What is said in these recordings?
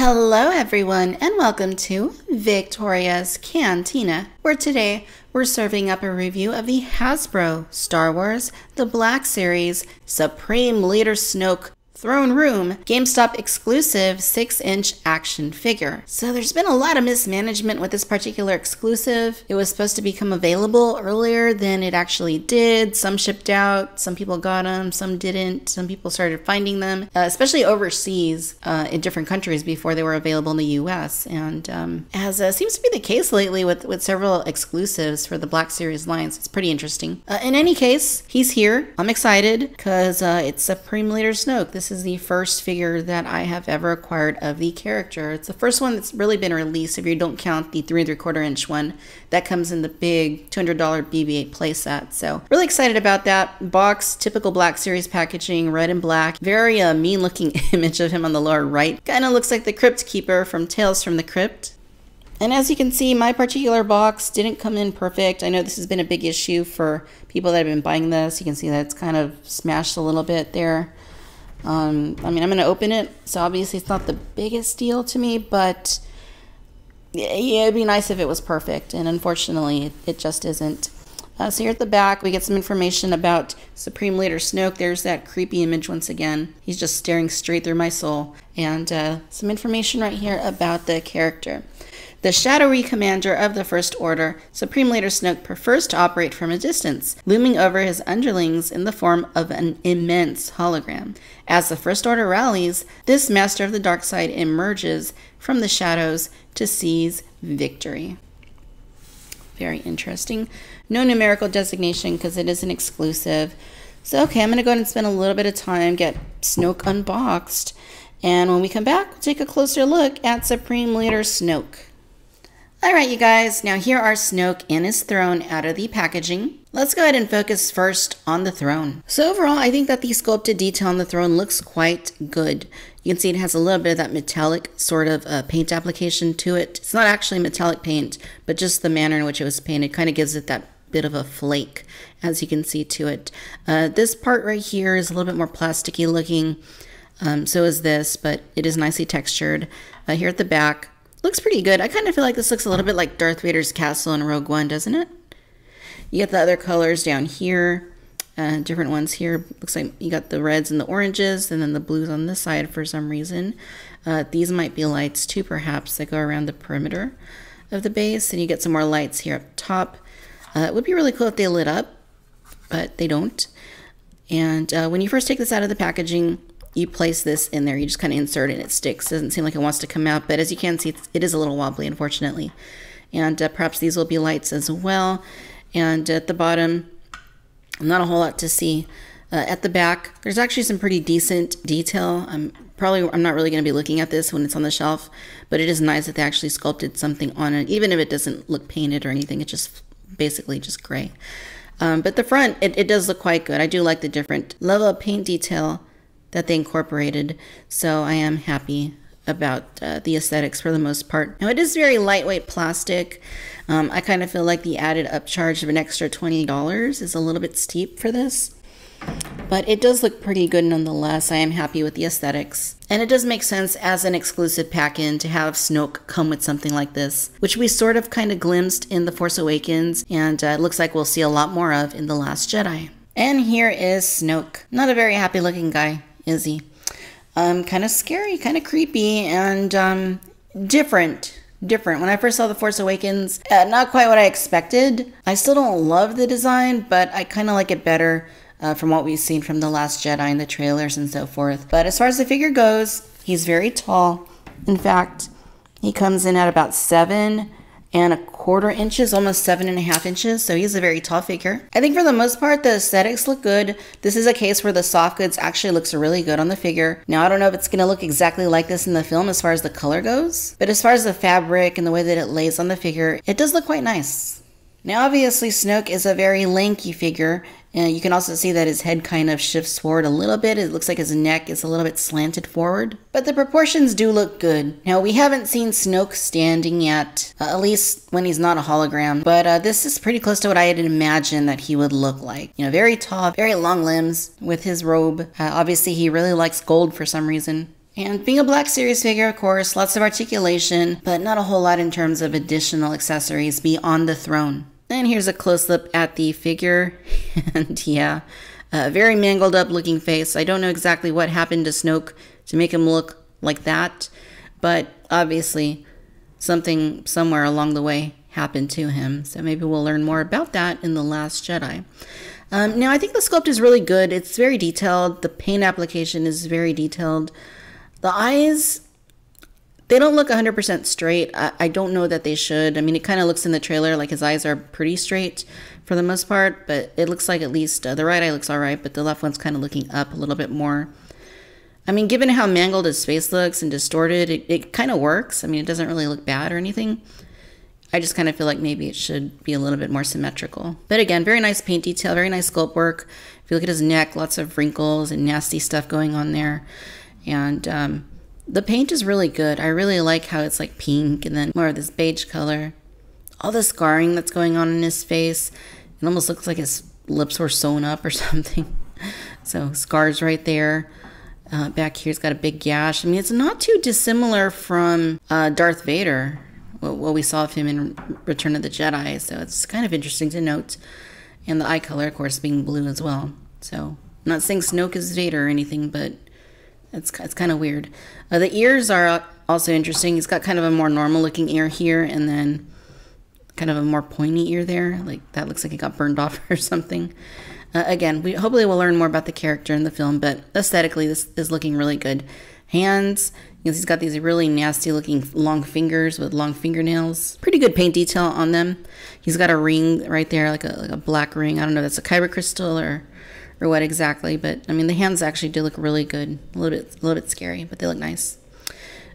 Hello everyone and welcome to Victoria's Cantina, where today we're serving up a review of the Hasbro Star Wars The Black Series Supreme Leader Snoke Throne Room GameStop exclusive 6-inch action figure. So there's been a lot of mismanagement with this particular exclusive. It was supposed to become available earlier than it actually did. Some shipped out, some people got them, some didn't. Some people started finding them, especially overseas in different countries before they were available in the US. And as seems to be the case lately with several exclusives for the Black Series lines, it's pretty interesting. In any case, he's here. I'm excited because it's Supreme Leader Snoke. This is the first figure that I have ever acquired of the character. It's the first one that's really been released if you don't count the 3 3/4 inch one that comes in the big $200 BB-8 playset. So really excited about that. Box, typical Black Series packaging, red and black. Very mean looking image of him on the lower right. Kind of looks like the Crypt Keeper from Tales from the Crypt. And as you can see, my particular box didn't come in perfect. I know this has been a big issue for people that have been buying this. You can see that it's kind of smashed a little bit there. I mean, I'm going to open it, so obviously it's not the biggest deal to me, but yeah, it'd be nice if it was perfect, and unfortunately, it just isn't. So here at the back, we get some information about Supreme Leader Snoke. There's that creepy image once again. He's just staring straight through my soul. And some information right here about the character. The shadowy commander of the First Order, Supreme Leader Snoke prefers to operate from a distance, looming over his underlings in the form of an immense hologram. As the First Order rallies, this master of the dark side emerges from the shadows to seize victory. Very interesting. No numerical designation because it is an exclusive. So okay, I'm going to go ahead and spend a little bit of time, get Snoke unboxed, and when we come back, we'll take a closer look at Supreme Leader Snoke. Alright you guys, now here are Snoke and his throne out of the packaging. Let's go ahead and focus first on the throne. So overall, I think that the sculpted detail on the throne looks quite good. You can see it has a little bit of that metallic sort of paint application to it. It's not actually metallic paint, but just the manner in which it was painted kind of gives it that bit of a flake, as you can see to it. This part right here is a little bit more plasticky looking. So is this, but it is nicely textured. Here at the back, looks pretty good. I kind of feel like this looks a little bit like Darth Vader's castle in Rogue One, doesn't it? You get the other colors down here, different ones here. Looks like you got the reds and the oranges, and then the blues on this side for some reason. These might be lights too, perhaps, that go around the perimeter of the base, and you get some more lights here up top. It would be really cool if they lit up, but they don't. And when you first take this out of the packaging, you place this in there. You just kind of insert it and it sticks. Doesn't seem like it wants to come out, but as you can see, it is a little wobbly, unfortunately. And perhaps these will be lights as well. And at the bottom, not a whole lot to see. At the back, there's actually some pretty decent detail. I'm not really going to be looking at this when it's on the shelf, but it is nice that they actually sculpted something on it, even if it doesn't look painted or anything. It's just basically just gray. But the front, it does look quite good. I do like the different level of paint detail that they incorporated, so I am happy about the aesthetics for the most part. Now it is very lightweight plastic. I kind of feel like the added upcharge of an extra $20 is a little bit steep for this, but it does look pretty good nonetheless. I am happy with the aesthetics, and it does make sense as an exclusive pack-in to have Snoke come with something like this, which we sort of kind of glimpsed in The Force Awakens, and it looks like we'll see a lot more of in The Last Jedi. And here is Snoke. Not a very happy looking guy, is he? Kind of scary, kind of creepy, and different. When I first saw The Force Awakens, not quite what I expected. I still don't love the design, but I kind of like it better from what we've seen from The Last Jedi in the trailers and so forth. But as far as the figure goes, he's very tall. In fact, he comes in at about 7¼ inches, almost 7½ inches, so he's a very tall figure. I think for the most part, the aesthetics look good. This is a case where the soft goods actually looks really good on the figure. Now, I don't know if it's going to look exactly like this in the film as far as the color goes, but as far as the fabric and the way that it lays on the figure, it does look quite nice. Now, obviously, Snoke is a very lanky figure, and you can also see that his head kind of shifts forward a little bit. It looks like his neck is a little bit slanted forward, but the proportions do look good. Now, we haven't seen Snoke standing yet, at least when he's not a hologram, but this is pretty close to what I had imagined that he would look like. You know, very tall, very long limbs with his robe. Obviously, he really likes gold for some reason. And being a Black Series figure, of course, lots of articulation, but not a whole lot in terms of additional accessories beyond the throne. And here's a close-up at the figure, and yeah, a very mangled up looking face. I don't know exactly what happened to Snoke to make him look like that, but obviously something somewhere along the way happened to him. So maybe we'll learn more about that in The Last Jedi. Now, I think the sculpt is really good. It's very detailed. The paint application is very detailed. The eyes, they don't look 100% straight. I don't know that they should. I mean, it kind of looks in the trailer like his eyes are pretty straight for the most part, but it looks like at least the right eye looks all right, but the left one's kind of looking up a little bit more. I mean, given how mangled his face looks and distorted, it kind of works. I mean, it doesn't really look bad or anything. I just kind of feel like maybe it should be a little bit more symmetrical. But again, very nice paint detail, very nice sculpt work. If you look at his neck, lots of wrinkles and nasty stuff going on there. And the paint is really good. I really like how it's like pink and then more of this beige color. All the scarring that's going on in his face. It almost looks like his lips were sewn up or something. So scars right there. Back here, he's got a big gash. I mean, it's not too dissimilar from Darth Vader, what we saw of him in Return of the Jedi. So it's kind of interesting to note. And the eye color, of course, being blue as well. So I'm not saying Snoke is Vader or anything, but it's kind of weird. The ears are also interesting. He's got kind of a more normal looking ear here and then kind of a more pointy ear there. Like that looks like it got burned off or something. Again, hopefully we'll learn more about the character in the film, but aesthetically this is looking really good. Hands, he's got these really nasty looking long fingers with long fingernails. Pretty good paint detail on them. He's got a ring right there, like a black ring. I don't know if that's a kyber crystal or what exactly, but I mean the hands actually do look really good. A little bit scary, but they look nice.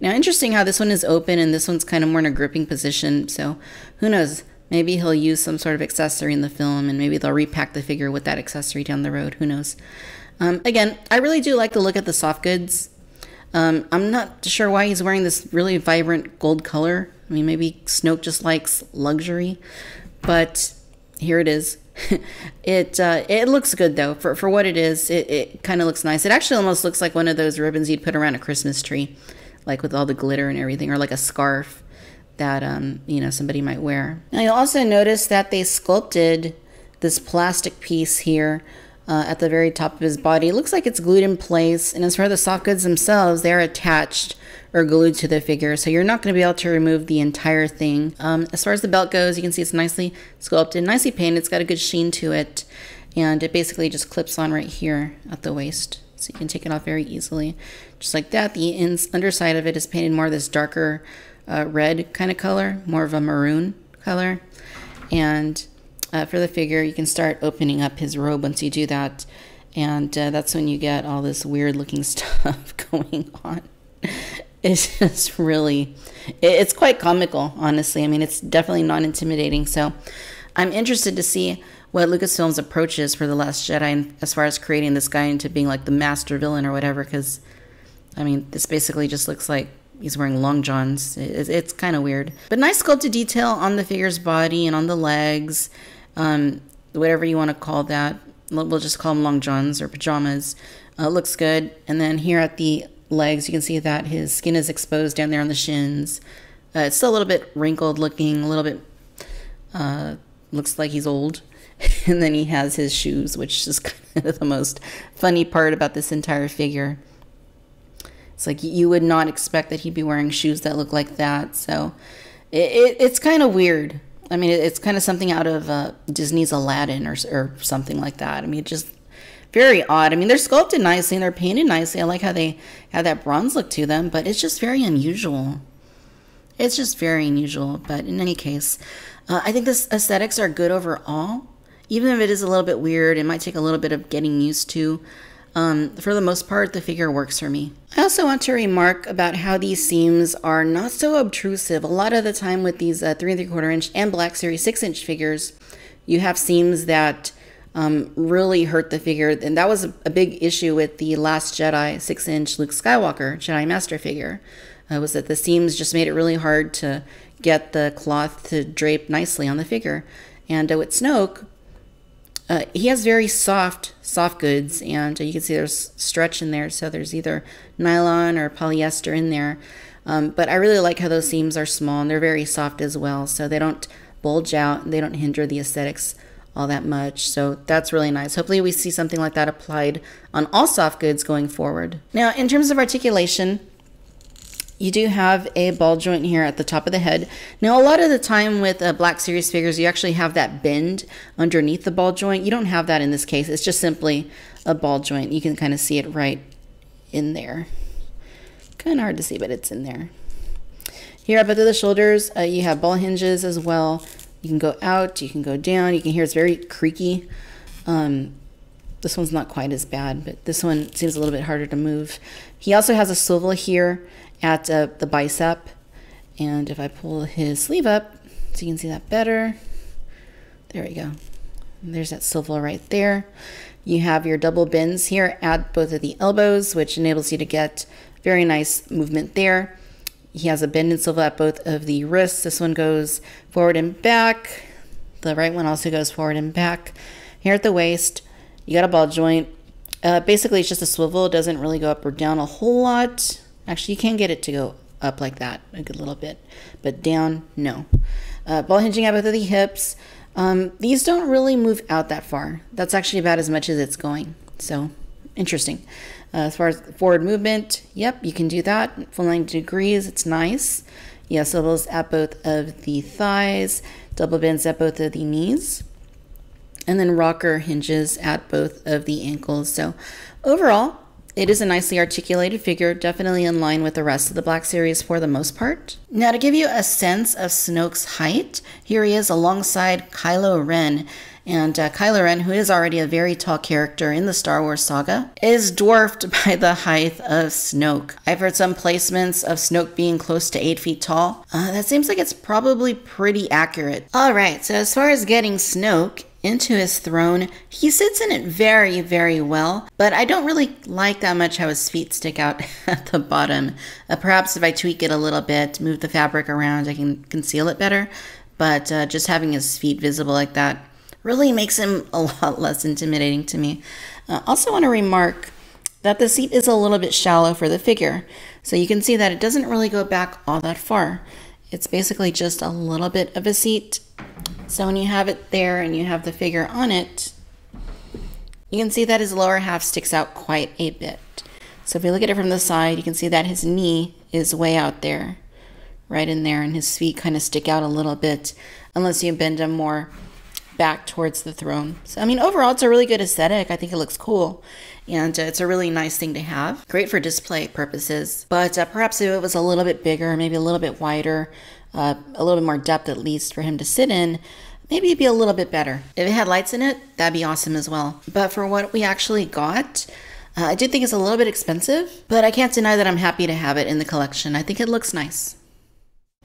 Now, interesting how this one is open and this one's kind of more in a gripping position. So who knows? Maybe he'll use some sort of accessory in the film and maybe they'll repack the figure with that accessory down the road. Who knows? Again, I really do like the look at the soft goods. I'm not sure why he's wearing this really vibrant gold color. I mean, maybe Snoke just likes luxury, but here it is. It looks good though for what it is. It kind of looks nice. It actually almost looks like one of those ribbons you'd put around a Christmas tree, like with all the glitter and everything, or like a scarf that somebody might wear. Now you'll also notice that they sculpted this plastic piece here at the very top of his body. It looks like it's glued in place, and as for the soft goods themselves, they're attached or glued to the figure, so you're not going to be able to remove the entire thing. As far as the belt goes, you can see it's nicely sculpted, nicely painted. It's got a good sheen to it, and it basically just clips on right here at the waist, so you can take it off very easily. Just like that, the underside of it is painted more this darker red kind of color, more of a maroon color. And for the figure, you can start opening up his robe once you do that, and that's when you get all this weird looking stuff going on. It's just really, it's quite comical, honestly. I mean, it's definitely not intimidating. So I'm interested to see what Lucasfilm's approach is for The Last Jedi as far as creating this guy into being like the master villain or whatever, because I mean, this basically just looks like he's wearing long johns. It's kind of weird. But nice sculpted detail on the figure's body and on the legs, whatever you want to call that. We'll just call them long johns or pajamas. Looks good. And then here at the legs, you can see that his skin is exposed down there on the shins. It's still a little bit wrinkled looking, a little bit looks like he's old. And then he has his shoes, which is kind of the most funny part about this entire figure. It's like you would not expect that he'd be wearing shoes that look like that. So it's kind of weird. I mean, it's kind of something out of Disney's Aladdin or something like that. I mean, just very odd. I mean, they're sculpted nicely and they're painted nicely. I like how they have that bronze look to them, but it's just very unusual. It's just very unusual. But in any case, I think the aesthetics are good overall. Even if it is a little bit weird, it might take a little bit of getting used to. For the most part, the figure works for me. I also want to remark about how these seams are not so obtrusive. A lot of the time with these 3 3/4 inch and Black Series 6-inch figures, you have seams that really hurt the figure. And that was a big issue with the Last Jedi 6-inch Luke Skywalker Jedi Master figure, was that the seams just made it really hard to get the cloth to drape nicely on the figure. And with Snoke, He has very soft goods, and you can see there's stretch in there, so there's either nylon or polyester in there. But I really like how those seams are small, and they're very soft as well, so they don't bulge out and they don't hinder the aesthetics all that much. So that's really nice. Hopefully we see something like that applied on all soft goods going forward. Now, in terms of articulation, you do have a ball joint here at the top of the head. Now, a lot of the time with Black Series figures, you actually have that bend underneath the ball joint. You don't have that in this case. It's just simply a ball joint. You can kind of see it right in there. Kind of hard to see, but it's in there. Here up under the shoulders, you have ball hinges as well. You can go out, you can go down. You can hear it's very creaky. This one's not quite as bad, but this one seems a little bit harder to move. He also has a swivel here at the bicep, and if I pull his sleeve up so you can see that better, there we go. And there's that swivel right there. You have your double bends here at both of the elbows, which enables you to get very nice movement there. He has a bend and swivel at both of the wrists. This one goes forward and back. The right one also goes forward and back. Here at the waist, you got a ball joint. Basically, it's just a swivel. It doesn't really go up or down a whole lot. Actually, you can get it to go up like that a good little bit, but down, no. Ball hinging at both of the hips. These don't really move out that far. That's actually about as much as it's going. So, interesting. As far as forward movement, yep, you can do that. Full 90 degrees, it's nice. Yeah, swivels at both of the thighs, double bends at both of the knees, and then rocker hinges at both of the ankles. So, overall, it is a nicely articulated figure, definitely in line with the rest of the Black Series for the most part. Now, to give you a sense of Snoke's height, here he is alongside Kylo Ren. And Kylo Ren, who is already a very tall character in the Star Wars saga, is dwarfed by the height of Snoke. I've heard some placements of Snoke being close to 8 feet tall. That seems like it's probably pretty accurate. All right, so as far as getting Snoke into his throne, he sits in it very, very well, but I don't really like that much how his feet stick out at the bottom. Perhaps if I tweak it a little bit, move the fabric around, I can conceal it better, but just having his feet visible like that really makes him a lot less intimidating to me. Also want to remark that the seat is a little bit shallow for the figure, so you can see that it doesn't really go back all that far. It's basically just a little bit of a seat. So when you have it there and you have the figure on it, you can see that his lower half sticks out quite a bit. So if you look at it from the side, you can see that his knee is way out there, right in there, and his feet kind of stick out a little bit, unless you bend them more back towards the throne. So, I mean, overall, it's a really good aesthetic. I think it looks cool, and it's a really nice thing to have. Great for display purposes, but perhaps if it was a little bit bigger, maybe a little bit wider, a little bit more depth at least for him to sit in, maybe it'd be a little bit better. If it had lights in it, that'd be awesome as well. But for what we actually got, I do think it's a little bit expensive, but I can't deny that I'm happy to have it in the collection. I think it looks nice.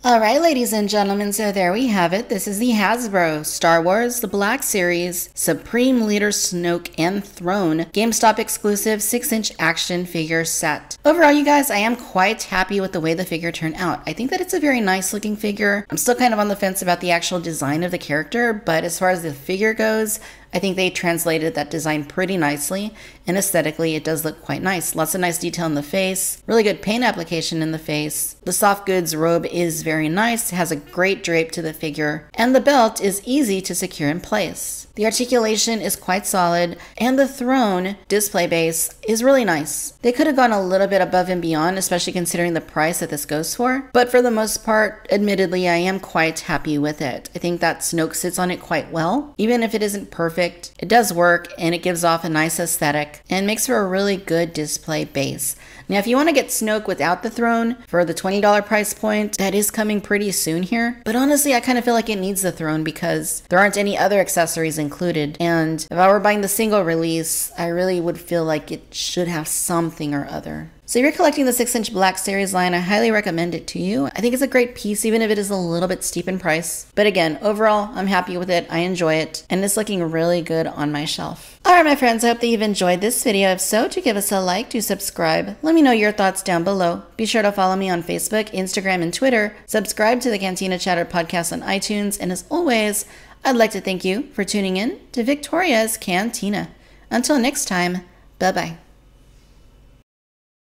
All right, ladies and gentlemen, so there we have it. This is the Hasbro Star Wars The Black Series Supreme Leader Snoke and Throne GameStop exclusive 6-inch action figure set. Overall, you guys, I am quite happy with the way the figure turned out. I think that it's a very nice looking figure. I'm still kind of on the fence about the actual design of the character, but as far as the figure goes, I think they translated that design pretty nicely, and aesthetically it does look quite nice. Lots of nice detail in the face, really good paint application in the face. The soft goods robe is very nice, it has a great drape to the figure, and the belt is easy to secure in place. The articulation is quite solid, and the throne display base is really nice. They could have gone a little bit above and beyond, especially considering the price that this goes for, but for the most part, admittedly, I am quite happy with it. I think that Snoke sits on it quite well. Even if it isn't perfect, it does work, and it gives off a nice aesthetic and makes for a really good display base. Now, if you want to get Snoke without the throne for the $20 price point, that is coming pretty soon here. But honestly, I kind of feel like it needs the throne because there aren't any other accessories included. And if I were buying the single release, I really would feel like it should have something or other. So if you're collecting the 6-inch Black Series line, I highly recommend it to you. I think it's a great piece, even if it is a little bit steep in price. But again, overall, I'm happy with it. I enjoy it, and it's looking really good on my shelf. All right, my friends, I hope that you've enjoyed this video. If so, do give us a like, do subscribe. Let me know your thoughts down below. Be sure to follow me on Facebook, Instagram, and Twitter. Subscribe to the Cantina Chatter podcast on iTunes. And as always, I'd like to thank you for tuning in to Victoria's Cantina. Until next time, bye-bye.